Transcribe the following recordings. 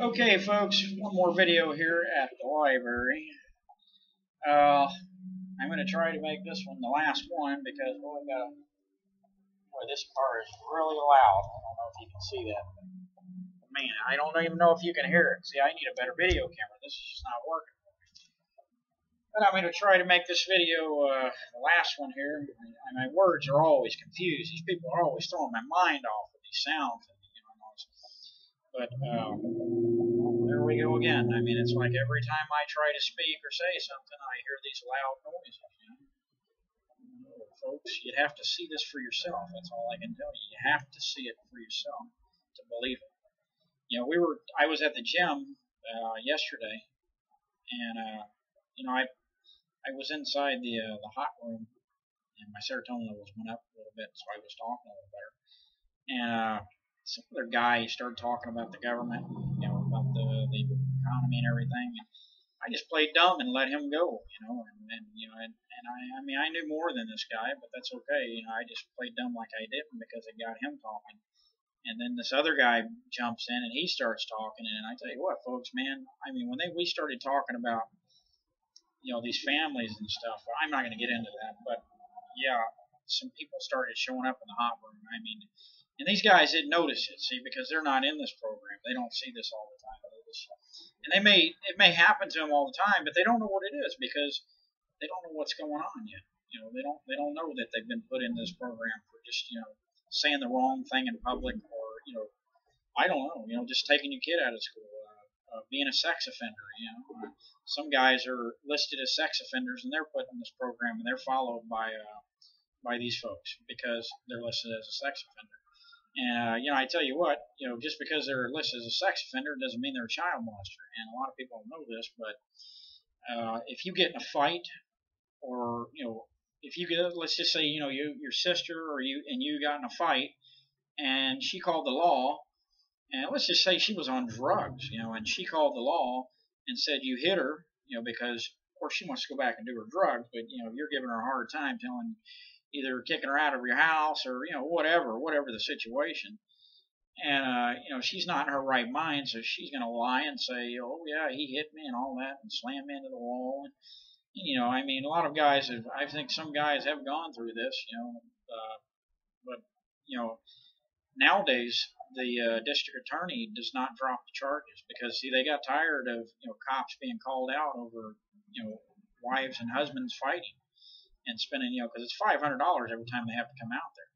Okay, folks, one more video here at the library. Uh, I'm going to try to make this one the last one because, boy, this car is really loud. I don't know if you can see that. Man, I don't even know if you can hear it. See, I need a better video camera. This is just not working. But I'm going to try to make this video the last one here. My words are always confused. These people are always throwing my mind off with these sounds. But there we go again. I mean, it's like every time I try to speak or say something, I hear these loud noises. Folks, you have to see this for yourself. That's all I can tell you. You have to see it for yourself to believe it. I was at the gym yesterday, and I was inside the hot room, and my serotonin levels went up a little bit, so I was talking a little better. And some other guy started talking about the government, about the economy and everything. And I just played dumb and let him go, I knew more than this guy, but that's okay. I just played dumb like I didn't because it got him talking. And then this other guy jumps in and he starts talking. And I tell you what, folks, man, when we started talking about, these families and stuff, I'm not going to get into that, but yeah, some people started showing up in the hot room. And these guys didn't notice it, see, because they're not in this program. They don't see this all the time. And it may happen to them all the time, but they don't know what it is because they don't know what's going on yet. They don't know that they've been put in this program for just saying the wrong thing in public, or I don't know, just taking your kid out of school, being a sex offender. Some guys are listed as sex offenders and they're put in this program and they're followed by these folks because they're listed as a sex offender. And I tell you what, just because they're listed as a sex offender doesn't mean they're a child molester. And a lot of people don't know this, but if you get in a fight, or if you get, let's just say, your sister or you got in a fight, and she called the law, and let's just say she was on drugs, and she called the law and said you hit her, because of course she wants to go back and do her drugs, but you're giving her a hard time, either kicking her out of your house or whatever the situation. And she's not in her right mind, so she's going to lie and say, oh yeah, he hit me and all that, and slam me into the wall. And a lot of guys I think some guys have gone through this, but nowadays the district attorney does not drop the charges because, see, they got tired of cops being called out over wives and husbands fighting and spending, because it's $500 every time they have to come out there.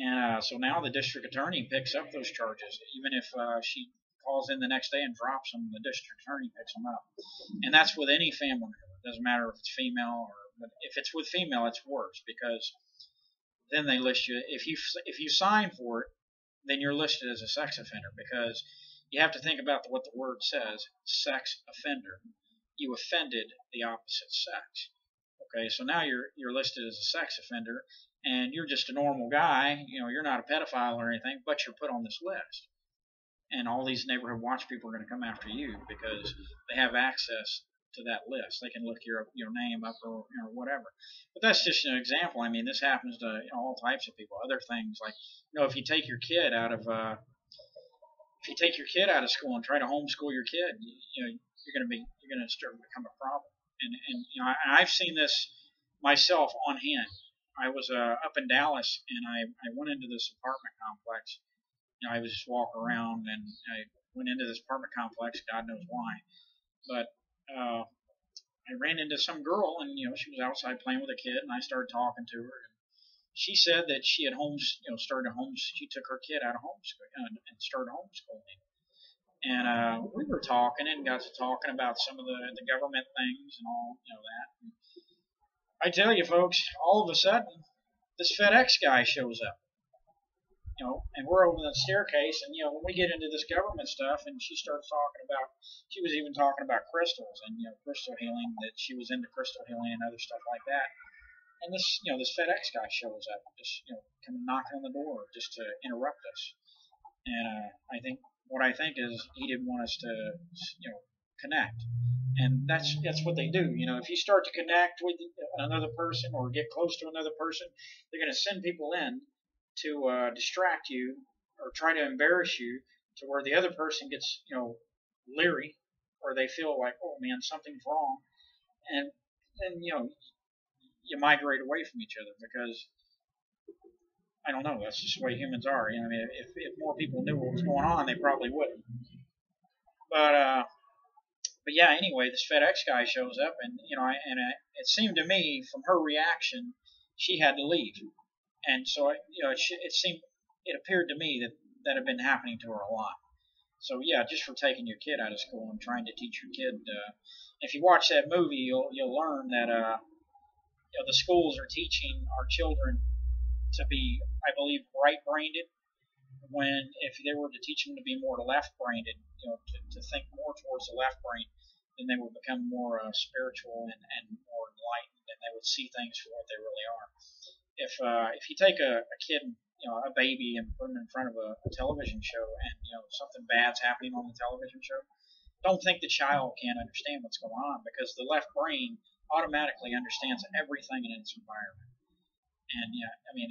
And so now the district attorney picks up those charges. Even if she calls in the next day and drops them, the district attorney picks them up. And that's with any family member. It doesn't matter if it's female but if it's with female, it's worse because then they list you. If you sign for it, then you're listed as a sex offender because you have to think about what the word says, sex offender. You offended the opposite sex. Okay, so now you're listed as a sex offender, and you're just a normal guy. You're not a pedophile or anything, but you're put on this list. And all these neighborhood watch people are going to come after you because they have access to that list. They can look your name up or whatever. But that's just an example. This happens to all types of people. Other things like if you take your kid out of school and try to homeschool your kid, you're going to start to become a problem. And I've seen this myself on hand. I was up in Dallas, and I went into this apartment complex. I was just walking around, and I went into this apartment complex. God knows why, but I ran into some girl, and she was outside playing with a kid, and I started talking to her. And she said that she had she took her kid out of homeschool and started homeschooling. And we were talking and got to talking about some of the government things and all, that. And I tell you, folks, all of a sudden, this FedEx guy shows up. And we're over the staircase, and when we get into this government stuff, and she starts talking about, she was even talking about crystals and crystal healing, that she was into crystal healing and other stuff like that. And this FedEx guy shows up, just coming knocking on the door just to interrupt us. And what I think is he didn't want us to connect. And that's what they do. If you start to connect with another person or get close to another person, they're going to send people in to distract you or try to embarrass you to where the other person gets, leery, or they feel like, oh man, something's wrong, and then you migrate away from each other because I don't know. That's just the way humans are. I mean, if more people knew what was going on, they probably wouldn't. But yeah. Anyway, this FedEx guy shows up, and it seemed to me from her reaction, she had to leave, and so it appeared to me that that had been happening to her a lot. So yeah, just for taking your kid out of school and trying to teach your kid. If you watch that movie, you'll learn that the schools are teaching our children to be, I believe, right-brained, when if they were to teach them to be more left-brained, to think more towards the left brain, then they would become more spiritual and more enlightened, and they would see things for what they really are. If you take a kid, a baby, and put them in front of a television show, and something bad's happening on the television show, don't think the child can't understand what's going on, because the left brain automatically understands everything in its environment. And yeah, I mean,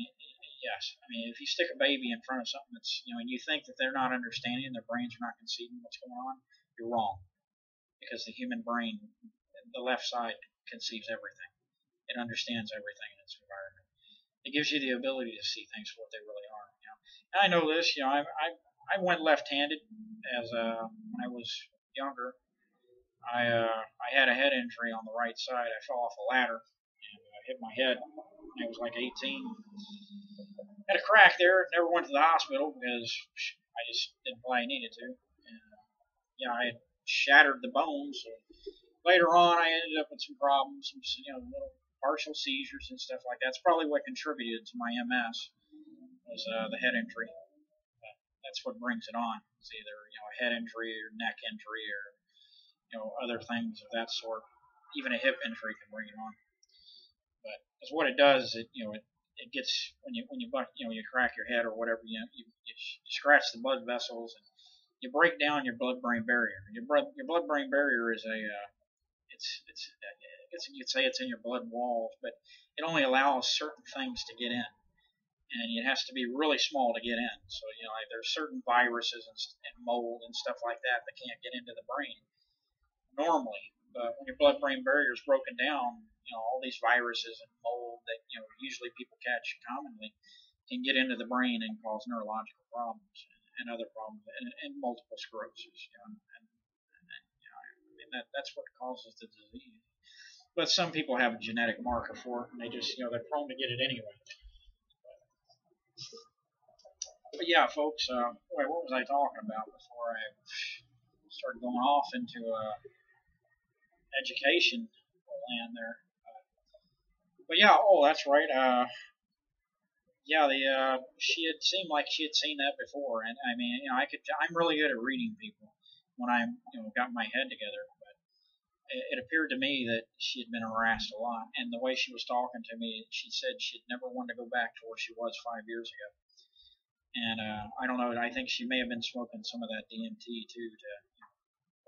yes, I mean, if you stick a baby in front of something that's, and you think that they're not understanding, their brains are not conceiving what's going on, you're wrong. Because the human brain, the left side, conceives everything. It understands everything in its environment. It gives you the ability to see things for what they really are. And I know this. I went left-handed as when I was younger. I had a head injury on the right side. I fell off a ladder and hit my head. I was like 18. Had a crack there. Never went to the hospital because I just didn't feel I needed to. And I had shattered the bones. So later on, I ended up with some problems, little partial seizures and stuff like that. That's probably what contributed to my MS, was the head injury. That's what brings it on. It's either a head injury or neck injury or other things of that sort. Even a hip injury can bring it on. But because what it does, it gets when you crack your head or whatever, you scratch the blood vessels and you break down your blood-brain barrier. Your blood-brain barrier is I guess you could say it's in your blood walls, but it only allows certain things to get in, and it has to be really small to get in. So there's certain viruses and mold and stuff like that can't get into the brain normally. But when your blood-brain barrier is broken down, all these viruses and mold that usually people catch commonly can get into the brain and cause neurological problems and other problems and multiple sclerosis. That's what causes the disease. But some people have a genetic marker for it, and they just they're prone to get it anyway. But yeah, folks. What was I talking about before I started going off into education land there? But yeah, that's right. She had seemed like she had seen that before, and I mean, I'm really good at reading people when I'm, got my head together. But it appeared to me that she had been harassed a lot, and the way she was talking to me, she said she'd never wanted to go back to where she was 5 years ago. And I don't know. I think she may have been smoking some of that DMT too to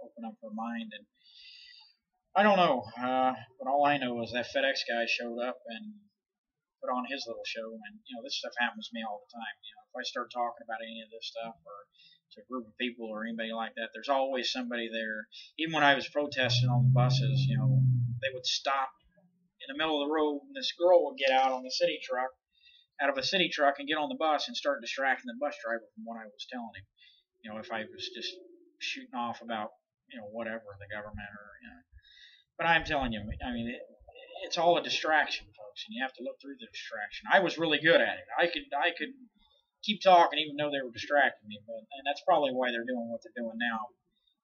open up her mind, and I don't know. But all I know is that FedEx guy showed up and put on his little show, and this stuff happens to me all the time. If I start talking about any of this stuff or to a group of people or anybody like that, there's always somebody there. Even when I was protesting on the buses, they would stop in the middle of the road, and this girl would get out of a city truck and get on the bus and start distracting the bus driver from what I was telling him. If I was just shooting off about whatever, the government or But I'm telling you, I mean, it's all a distraction, folks, and you have to look through the distraction. I was really good at it. I could keep talking even though they were distracting me, and that's probably why they're doing what they're doing now.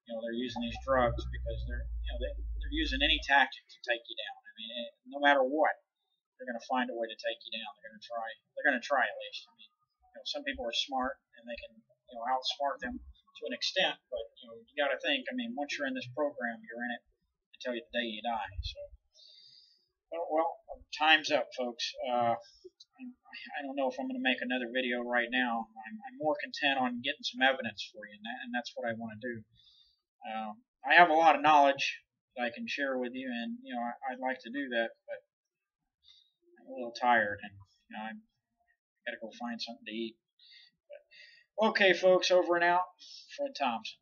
They're using these drugs because they're using any tactic to take you down. I mean, no matter what, they're going to find a way to take you down. They're going to try at least. I mean, some people are smart and they can outsmart them to an extent, but you got to think. I mean, once you're in this program, you're in it until the day you die. So, well, time's up, folks. I don't know if I'm going to make another video right now. I'm more content on getting some evidence for you, and that's what I want to do. I have a lot of knowledge that I can share with you, and I'd like to do that, but I'm a little tired, and I've got to go find something to eat. Okay, folks, over and out. Fred Thompson.